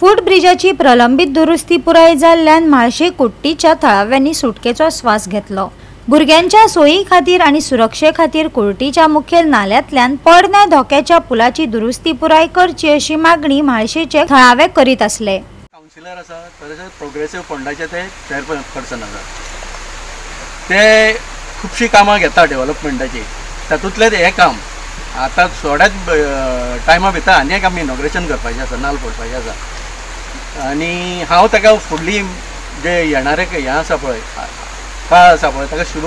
फुटब्रिजाची प्रलंबित दुरुस्ती पुराय जाल्ल्यान म्हाळशे कुट्टीच्या थळाव्यांनी सुटकेचो श्वास घेतलो। भुरग्यांच्या सोयी खातीर आणि सुरक्षे खातीर कुर्टीच्या मुखेल नाल्यांतल्यान पडण्या धोक्याच्या पुलाची दुरुस्ती पुराय करची अशी मागणी म्हाळशेचे थळावे करीत असले। काउन्सिलर आसा तर प्रोग्रेसिव्ह फंडाचे ते चेअरपर्सन आसा, ते खूबशीं कामां घेता डेव्हलपमेंटाची, तातूंतलें हे काम आतां थोड्याच टायमा भितर आनी एक आमी इनॉग्रेशन करपाचें आसा, नाल्ल फोडपाचें आसा। आनी हांव ताका फुडली जे येणारे हें आसा पळय काळ आसा पळय ताका शुभ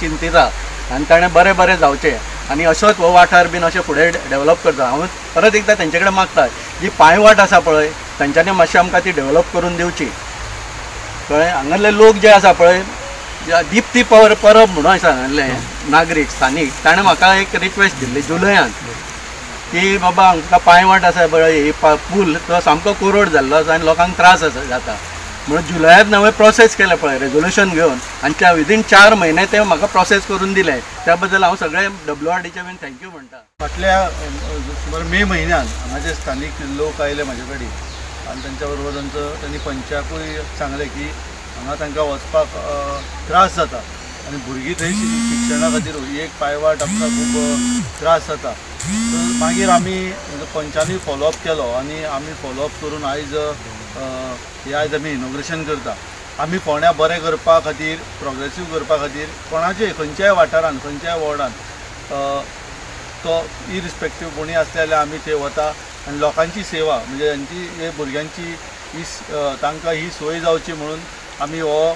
चिंतिता आनी ताणें बरें बरें जावचें आनी अशोच हो वाठार बीन अशें फुडें डेव्हलप करता। हांव परत एकदां तेंचे कडेन मागता जी पांयवाट आसा पळय तांच्यांनी मातशी आमकां ती डेव्हलप करून दिवची कळ्ळें। हांगासले लोक जे आसा पळय दिप्ती परब म्हणून आसा हांगासले नागरीक स्थानीक, ताणें म्हाका एक रिक्वेस्ट दिल्ली जुलयांत की बाबा हांकां पांयवाट आसा पळय ही पूल तो सामको कोरड जाल्लो आसा आनी लोकांक त्रास जाता म्हणून जुलयांत हांवें प्रोसेस केलें पळय रेजोल्युशन घेवन आनी त्या विदीन 4 म्हयने ते म्हाका प्रोसेस करून दिले। त्या बद्दल हांव सगळे WRDचे बीन थँक्यू म्हणटा। फाटल्या सुमार मे म्हयन्यान हांगाचे स्थानीक लोक आयले म्हाजे कडेन आनी तांच्या बरोबर त्यांनी पंचाकूय सांगलें की हांगा तांकां वचपाक त्रास जाता आनी भुरगीं थंय शिक्षणा खातीर एक पांयवाट आमकां खूब त्रास जाता। मागीर आमी पंचांनी फॉलोअप केलो आनी आमी फॉलोअप करून आयज आमी इनॉग्रेशन करता। आमी फोंड्या बरें करपा खातीर प्रोग्रेसीव करपा खातीर कोणाचेय खंयच्याय वाठारान खंयच्याय वॉर्डान तो इरिस्पेक्टीव कोणी आसले जाल्यार आमी थंय वता आनी लोकांची सेवा म्हणजे हांची हे भुरग्यांची तांकां ही सोय जावची म्हणून आमी हो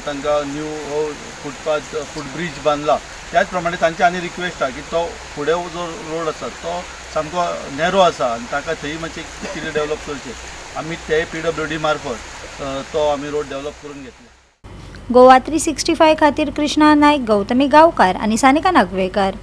तांकां न्यू हो फुटब्रिज बांदला। त्याच प्रमाणे तांची आनी रिक्वेस्ट आसा की तो फुडें जो रोड आसा तो सामको नॅरो आसा आनी ताका थंय मातशें कितें डेव्हलप करचें आमी ते PWD मार्फत तो आमी रोड डेव्हलप करून घेतले। गोवा 365 खातीर कृष्णा नायक, गौतमी गांवकार आनी सानिका नागवेकर।